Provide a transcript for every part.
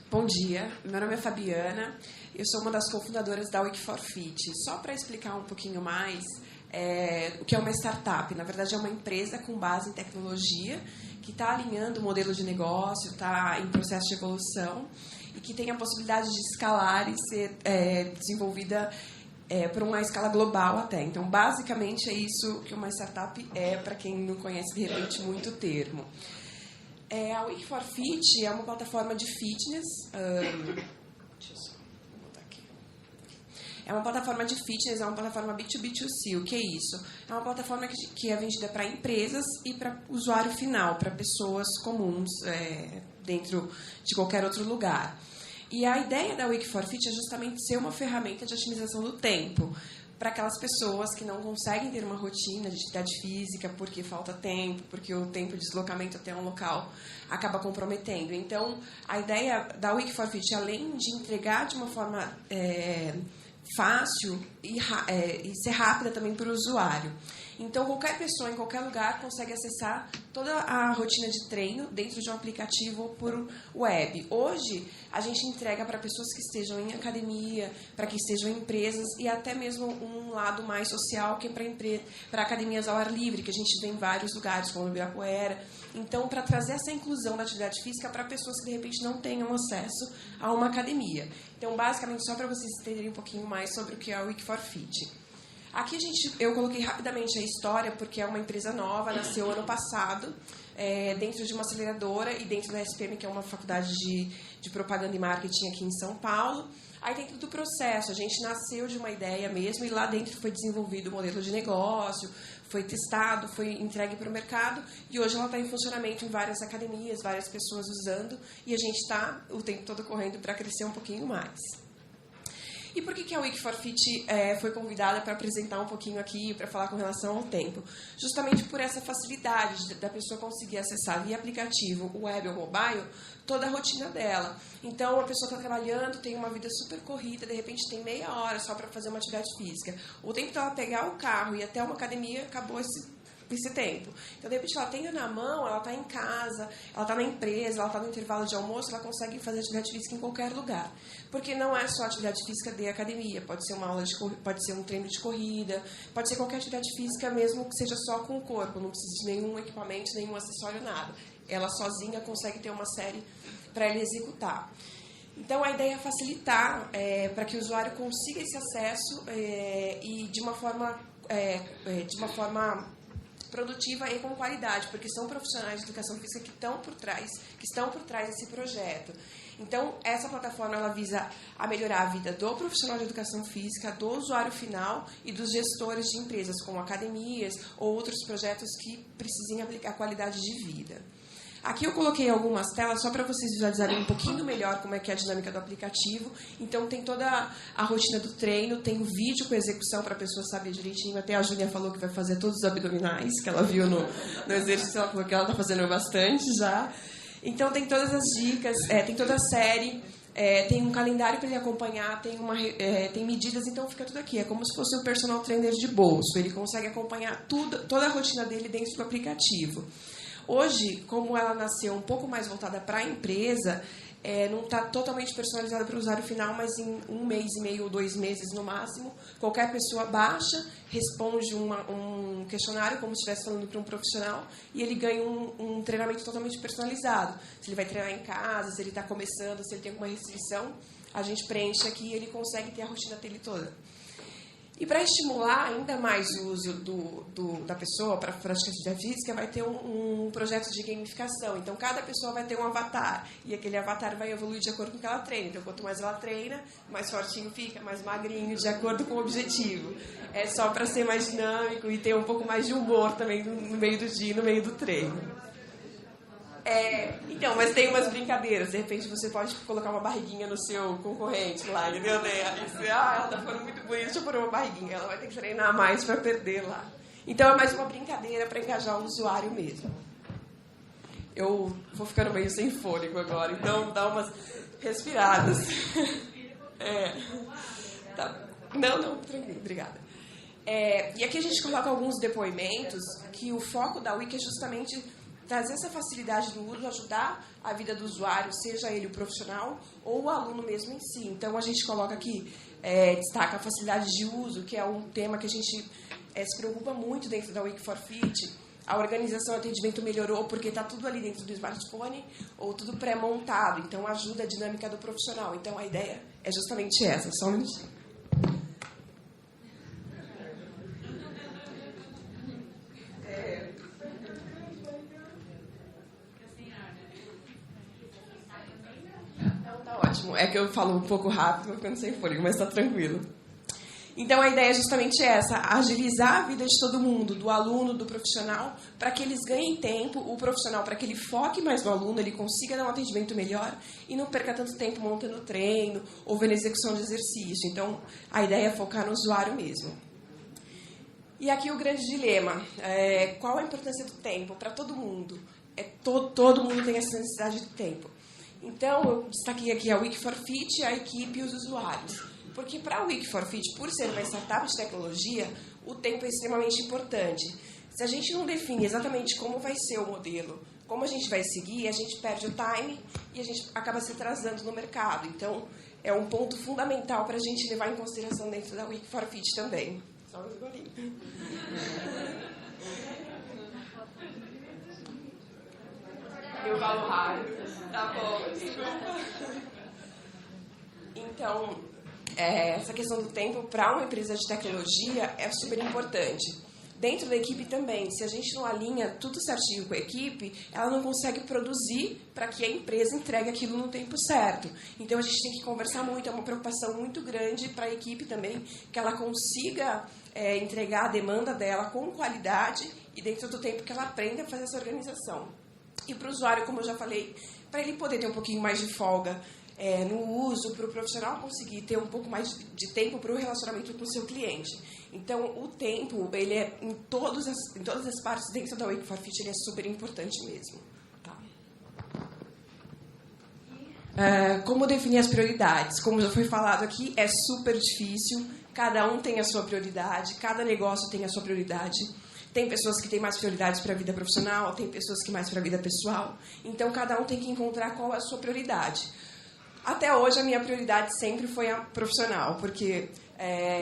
Bom dia, meu nome é Fabiana, eu sou uma das cofundadoras da Wiki for Fit. Só para explicar um pouquinho mais o que é uma startup. Na verdade, é uma empresa com base em tecnologia que está alinhando o modelo de negócio, está em processo de evolução e que tem a possibilidade de escalar e ser desenvolvida por uma escala global até. Então, basicamente, é isso que uma startup é, para quem não conhece, de repente, muito o termo. A Wiki for Fit é uma plataforma de fitness. Deixa eu só botar aqui. É uma plataforma de fitness, é uma plataforma B2B2C. O que é isso? É uma plataforma que é vendida para empresas e para usuário final, para pessoas comuns dentro de qualquer outro lugar. E a ideia da Wiki for Fit é justamente ser uma ferramenta de otimização do tempo para aquelas pessoas que não conseguem ter uma rotina de atividade física porque falta tempo, porque o tempo de deslocamento até um local acaba comprometendo. Então, a ideia da Wiki for Fit, além de entregar de uma forma fácil e ser rápida também para o usuário. Então, qualquer pessoa, em qualquer lugar, consegue acessar toda a rotina de treino dentro de um aplicativo ou por web. Hoje, a gente entrega para pessoas que estejam em academia, para que estejam em empresas e até mesmo um lado mais social, que é para academias ao ar livre, que a gente vê em vários lugares, como no Ibirapuera. Então, para trazer essa inclusão da atividade física para pessoas que, de repente, não tenham acesso a uma academia. Então, basicamente, só para vocês entenderem um pouquinho mais sobre o que é a Wiki for Fit. Aqui eu coloquei rapidamente a história, porque é uma empresa nova, nasceu ano passado, dentro de uma aceleradora e dentro da SPM, que é uma faculdade de propaganda e marketing aqui em São Paulo. Aí dentro do processo, a gente nasceu de uma ideia mesmo e lá dentro foi desenvolvido o modelo de negócio, foi testado, foi entregue para o mercado e hoje ela está em funcionamento em várias academias, várias pessoas usando e a gente está o tempo todo correndo para crescer um pouquinho mais. E por que a Wiki for Fit foi convidada para apresentar um pouquinho aqui, para falar com relação ao tempo? Justamente por essa facilidade da pessoa conseguir acessar via aplicativo, web ou mobile, toda a rotina dela. Então, a pessoa está trabalhando, tem uma vida super corrida, de repente tem meia hora só para fazer uma atividade física. O tempo dela pegar o carro e ir até uma academia, acabou esse tempo. Então, de repente, ela tem na mão, ela está em casa, ela está na empresa, ela está no intervalo de almoço, ela consegue fazer atividade física em qualquer lugar. Porque não é só atividade física de academia, pode ser uma aula pode ser um treino de corrida, pode ser qualquer atividade física mesmo que seja só com o corpo, não precisa de nenhum equipamento, nenhum acessório, nada. Ela sozinha consegue ter uma série para ele executar. Então, a ideia é facilitar para que o usuário consiga esse acesso e de uma forma produtiva e com qualidade, porque são profissionais de educação física que estão por trás desse projeto. Então, essa plataforma ela visa a melhorar a vida do profissional de educação física, do usuário final e dos gestores de empresas, como academias ou outros projetos que precisem aplicar qualidade de vida. Aqui eu coloquei algumas telas só para vocês visualizarem um pouquinho melhor como é que é a dinâmica do aplicativo. Então, tem toda a rotina do treino, tem um vídeo com execução para a pessoa saber direitinho. Até a Júlia falou que vai fazer todos os abdominais, que ela viu no exercício, ela falou que ela está fazendo bastante já. Então, tem todas as dicas, tem toda a série, tem um calendário para ele acompanhar, tem medidas, então fica tudo aqui. É como se fosse um personal trainer de bolso. Ele consegue acompanhar toda a rotina dele dentro do aplicativo. Hoje, como ela nasceu um pouco mais voltada para a empresa, não está totalmente personalizada para o usuário final, mas em 1 mês e meio ou 2 meses no máximo, qualquer pessoa baixa, responde um questionário como se estivesse falando para um profissional e ele ganha um treinamento totalmente personalizado. Se ele vai treinar em casa, se ele está começando, se ele tem alguma restrição, a gente preenche aqui e ele consegue ter a rotina dele toda. E para estimular ainda mais o uso da pessoa para a prática de atividade física, vai ter um projeto de gamificação. Então, cada pessoa vai ter um avatar. E aquele avatar vai evoluir de acordo com o que ela treina. Então, quanto mais ela treina, mais fortinho fica, mais magrinho, de acordo com o objetivo. É só para ser mais dinâmico e ter um pouco mais de humor também no meio do dia, no meio do treino. Então, mas tem umas brincadeiras. De repente, você pode colocar uma barriguinha no seu concorrente lá, entendeu? Aí você, ela tá ficando muito bonita, deixa eu pôr uma barriguinha. Ela vai ter que treinar mais para perder lá. Então, é mais uma brincadeira para engajar o usuário mesmo. Eu vou ficando meio sem fôlego agora, então dá umas respiradas. Tá. Não, tranquilo, obrigada. E aqui a gente coloca alguns depoimentos que o foco da Wiki é justamente trazer essa facilidade do uso, ajudar a vida do usuário, seja ele o profissional ou o aluno mesmo em si. Então, a gente coloca aqui, destaca a facilidade de uso, que é um tema que a gente se preocupa muito dentro da Wake for Fit. A organização e atendimento melhorou porque está tudo ali dentro do smartphone ou tudo pré-montado. Então, ajuda a dinâmica do profissional. Então, a ideia é justamente essa. Só um minutinho. Ótimo. É que eu falo um pouco rápido, vou ficando sem fôlego, mas está tranquilo. Então, a ideia é justamente essa, agilizar a vida de todo mundo, do aluno, do profissional, para que eles ganhem tempo, o profissional para que ele foque mais no aluno, ele consiga dar um atendimento melhor e não perca tanto tempo montando treino ou vendo execução de exercício. Então, a ideia é focar no usuário mesmo. E aqui o grande dilema, qual a importância do tempo para todo mundo? Todo mundo tem essa necessidade de tempo. Então, eu destaquei aqui a Wake for Fit, a equipe e os usuários. Porque para a Wake for Fit, por ser uma startup de tecnologia, o tempo é extremamente importante. Se a gente não define exatamente como vai ser o modelo, como a gente vai seguir, a gente perde o time e a gente acaba se atrasando no mercado. Então, é um ponto fundamental para a gente levar em consideração dentro da Wake for Fit também. Só um golinho. Eu falo rápido. Tá bom, desculpa. Então, essa questão do tempo para uma empresa de tecnologia é super importante. Dentro da equipe também, se a gente não alinha tudo certinho com a equipe, ela não consegue produzir para que a empresa entregue aquilo no tempo certo. Então, a gente tem que conversar muito, é uma preocupação muito grande para a equipe também, que ela consiga entregar a demanda dela com qualidade e dentro do tempo que ela aprenda a fazer essa organização. E para o usuário, como eu já falei, para ele poder ter um pouquinho mais de folga no uso, para o profissional conseguir ter um pouco mais de tempo para o relacionamento com o seu cliente. Então, o tempo, ele é em todas as partes dentro da Wake for Fit, ele é super importante mesmo. Tá. Como definir as prioridades? Como já foi falado aqui, é super difícil. Cada um tem a sua prioridade, cada negócio tem a sua prioridade. Tem pessoas que têm mais prioridades para a vida profissional, tem pessoas que mais para a vida pessoal. Então, cada um tem que encontrar qual é a sua prioridade. Até hoje, a minha prioridade sempre foi a profissional, porque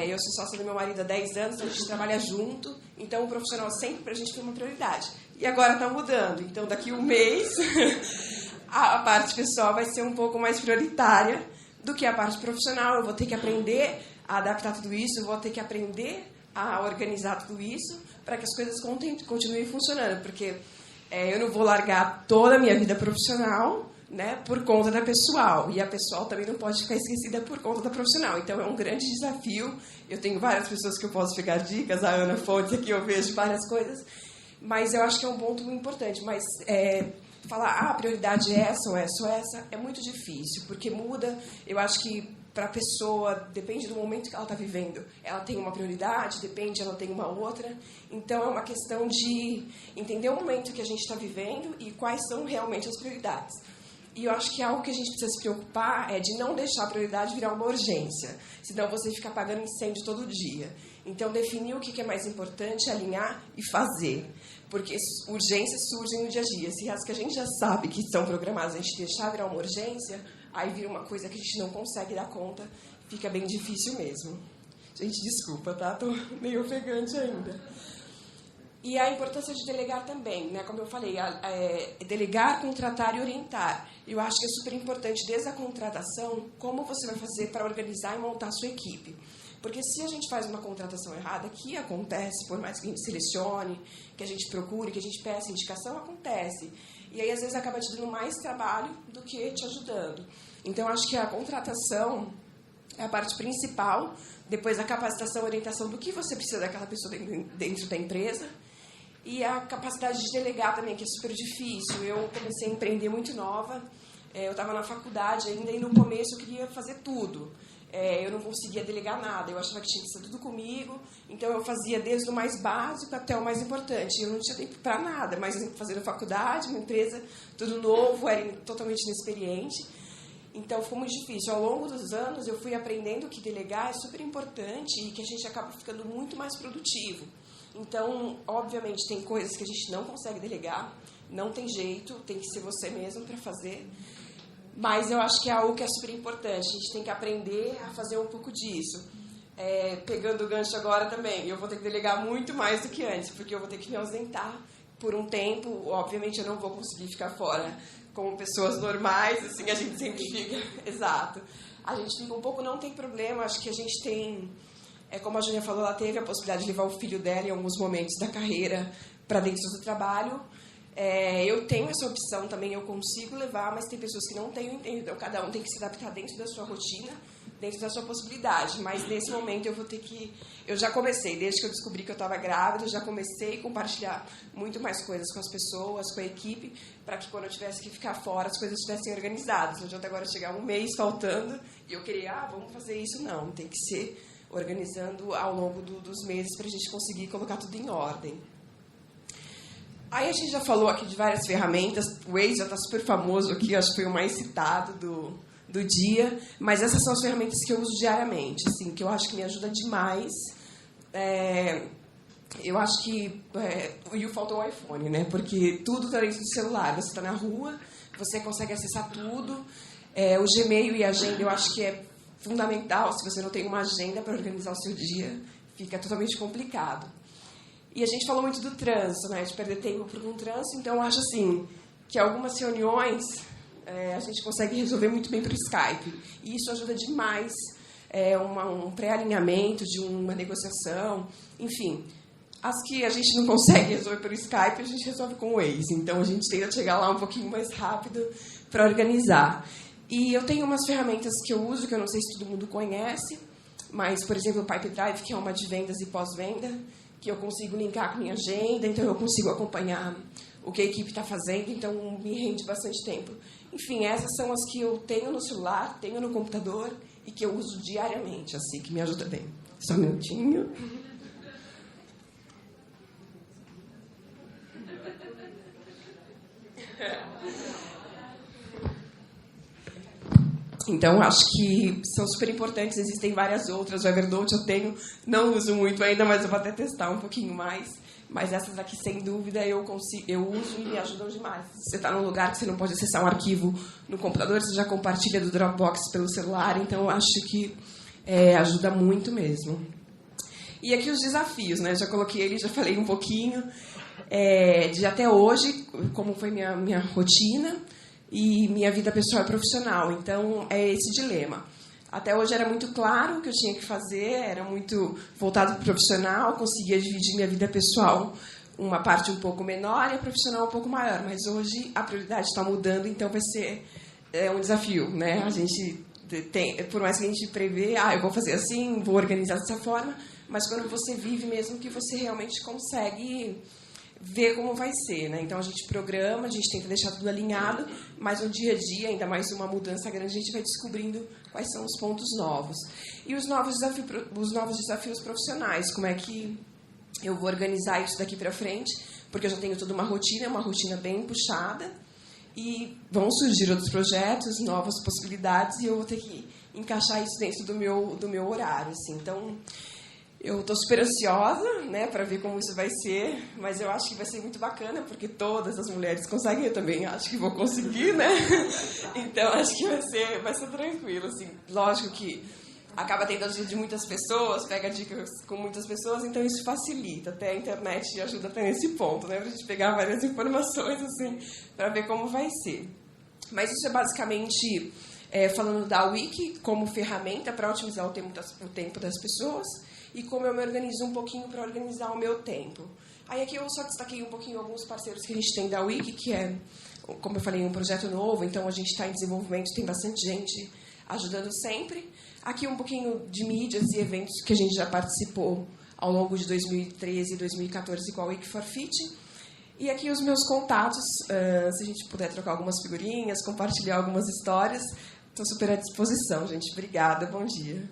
eu sou sócia do meu marido há 10 anos, a gente trabalha junto, então o profissional sempre para a gente foi uma prioridade. E agora está mudando, então daqui um mês a parte pessoal vai ser um pouco mais prioritária do que a parte profissional. Eu vou ter que aprender a adaptar tudo isso, eu vou ter que aprender a organizar tudo isso para que as coisas continuem funcionando, porque eu não vou largar toda a minha vida profissional, né, por conta da pessoal, e a pessoal também não pode ficar esquecida por conta da profissional. Então, é um grande desafio. Eu tenho várias pessoas que eu posso pegar dicas, a Ana Fontes aqui, eu vejo várias coisas, mas eu acho que é um ponto muito importante. Mas falar, a prioridade é essa ou essa ou essa, é muito difícil, porque muda. Eu acho que para a pessoa, depende do momento que ela está vivendo. Ela tem uma prioridade, depende, ela tem uma outra. Então, é uma questão de entender o momento que a gente está vivendo e quais são realmente as prioridades. E eu acho que algo que a gente precisa se preocupar é de não deixar a prioridade virar uma urgência, senão você fica apagando incêndio todo dia. Então, definir o que é mais importante, alinhar e fazer. Porque urgências surgem no dia a dia. Se as que a gente já sabe que são programadas, a gente deixar virar uma urgência, aí vira uma coisa que a gente não consegue dar conta, fica bem difícil mesmo. Gente, desculpa, tá? Tô meio ofegante ainda. E a importância de delegar também, né? Como eu falei, delegar, contratar e orientar. Eu acho que é super importante, desde a contratação, como você vai fazer para organizar e montar a sua equipe. Porque se a gente faz uma contratação errada, que acontece, por mais que a gente selecione, que a gente procure, que a gente peça indicação, acontece. E aí, às vezes, acaba te dando mais trabalho do que te ajudando. Então, acho que a contratação é a parte principal, depois a capacitação e orientação do que você precisa daquela pessoa dentro da empresa, e a capacidade de delegar também, que é super difícil. Eu comecei a empreender muito nova, eu estava na faculdade ainda, e no começo eu queria fazer tudo. Eu não conseguia delegar nada, eu achava que tinha que ser tudo comigo, então eu fazia desde o mais básico até o mais importante. Eu não tinha tempo para nada, mas fazendo faculdade, uma empresa, tudo novo, era totalmente inexperiente. Então, ficou muito difícil. Ao longo dos anos, eu fui aprendendo que delegar é super importante e que a gente acaba ficando muito mais produtivo. Então, obviamente, tem coisas que a gente não consegue delegar, Não tem jeito, tem que ser você mesmo para fazer. Mas eu acho que é algo que é super importante. A gente tem que aprender a fazer um pouco disso. Pegando o gancho agora também, eu vou ter que delegar muito mais do que antes, porque eu vou ter que me ausentar por um tempo. Obviamente, eu não vou conseguir ficar fora como pessoas normais, assim, a gente sempre fica... Exato. A gente fica um pouco, não tem problema, acho que a gente tem... como a Júlia falou, ela teve a possibilidade de levar o filho dela em alguns momentos da carreira para dentro do trabalho. Eu tenho essa opção também, eu consigo levar, mas tem pessoas que não têm, então cada um tem que se adaptar dentro da sua rotina, dentro da sua possibilidade. Mas nesse momento eu vou ter que... Eu já comecei, desde que eu descobri que eu estava grávida, eu já comecei a compartilhar muito mais coisas com as pessoas, com a equipe, para que quando eu tivesse que ficar fora, as coisas estivessem organizadas. Não adianta agora chegar um mês faltando e eu querer, vamos fazer isso. Não, tem que ser organizando ao longo dos meses para a gente conseguir colocar tudo em ordem. Aí a gente já falou aqui de várias ferramentas, o Waze já está super famoso aqui, acho que foi o mais citado do dia, mas essas são as ferramentas que eu uso diariamente, assim, que eu acho que me ajuda demais. Eu acho que... E faltou o iPhone, né? Porque tudo está dentro do celular. Você está na rua, você consegue acessar tudo. O Gmail e a agenda, eu acho que é fundamental. Se você não tem uma agenda para organizar o seu dia, fica totalmente complicado. E a gente falou muito do trânsito, né? De perder tempo por um trânsito. Então, eu acho assim, que algumas reuniões a gente consegue resolver muito bem pelo Skype. E isso ajuda demais um pré-alinhamento de uma negociação. Enfim, as que a gente não consegue resolver pelo Skype, a gente resolve com o Waze. Então, a gente tenta chegar lá um pouquinho mais rápido para organizar. E eu tenho umas ferramentas que eu uso, que eu não sei se todo mundo conhece, mas, por exemplo, o Pipedrive, que é uma de vendas e pós-venda, que eu consigo linkar com a minha agenda, então eu consigo acompanhar o que a equipe está fazendo, então me rende bastante tempo. Enfim, essas são as que eu tenho no celular, tenho no computador e que eu uso diariamente, assim, que me ajuda bem. Só um minutinho. Então, acho que são super importantes. Existem várias outras. O Evernote eu tenho, não uso muito ainda, mas eu vou até testar um pouquinho mais. Mas essas aqui, sem dúvida, eu uso e me ajudam demais. Se você está num lugar que você não pode acessar um arquivo no computador, você já compartilha do Dropbox pelo celular. Então, eu acho que ajuda muito mesmo. E aqui os desafios, né? Já coloquei ele, já falei um pouquinho de até hoje, como foi minha rotina e minha vida pessoal e profissional. Então, é esse dilema. Até hoje era muito claro o que eu tinha que fazer, era muito voltado para o profissional, conseguia dividir minha vida pessoal uma parte um pouco menor e a profissional um pouco maior. Mas hoje a prioridade está mudando, então vai ser um desafio, né? A gente por mais que a gente prevê, eu vou fazer assim, vou organizar dessa forma, mas quando você vive mesmo que você realmente consegue ver como vai ser, né? Então a gente programa, a gente tenta deixar tudo alinhado, mas no dia a dia, ainda mais uma mudança grande, a gente vai descobrindo quais são os pontos novos. E os novos desafios profissionais, como é que eu vou organizar isso daqui para frente, porque eu já tenho toda uma rotina bem puxada, e vão surgir outros projetos, novas possibilidades, e eu vou ter que encaixar isso dentro do meu horário, assim. Então, eu estou super ansiosa, né, para ver como isso vai ser, mas eu acho que vai ser muito bacana, porque todas as mulheres conseguem, eu também acho que vou conseguir, né? Então, acho que vai ser tranquilo, assim. Lógico que acaba tendo ajuda de muitas pessoas, pega dicas com muitas pessoas, então isso facilita. Até a internet ajuda até nesse ponto, né, para a gente pegar várias informações, assim, para ver como vai ser. Mas isso é basicamente falando da Wiki como ferramenta para otimizar o tempo das pessoas, e como eu me organizo um pouquinho para organizar o meu tempo. Aí aqui eu só destaquei um pouquinho alguns parceiros que a gente tem da Wiki, que é, como eu falei, um projeto novo, então a gente está em desenvolvimento, tem bastante gente ajudando sempre. Aqui um pouquinho de mídias e eventos que a gente já participou ao longo de 2013 e 2014 com a Wiki for Fit. E aqui os meus contatos, se a gente puder trocar algumas figurinhas, compartilhar algumas histórias, estou super à disposição, gente. Obrigada, bom dia.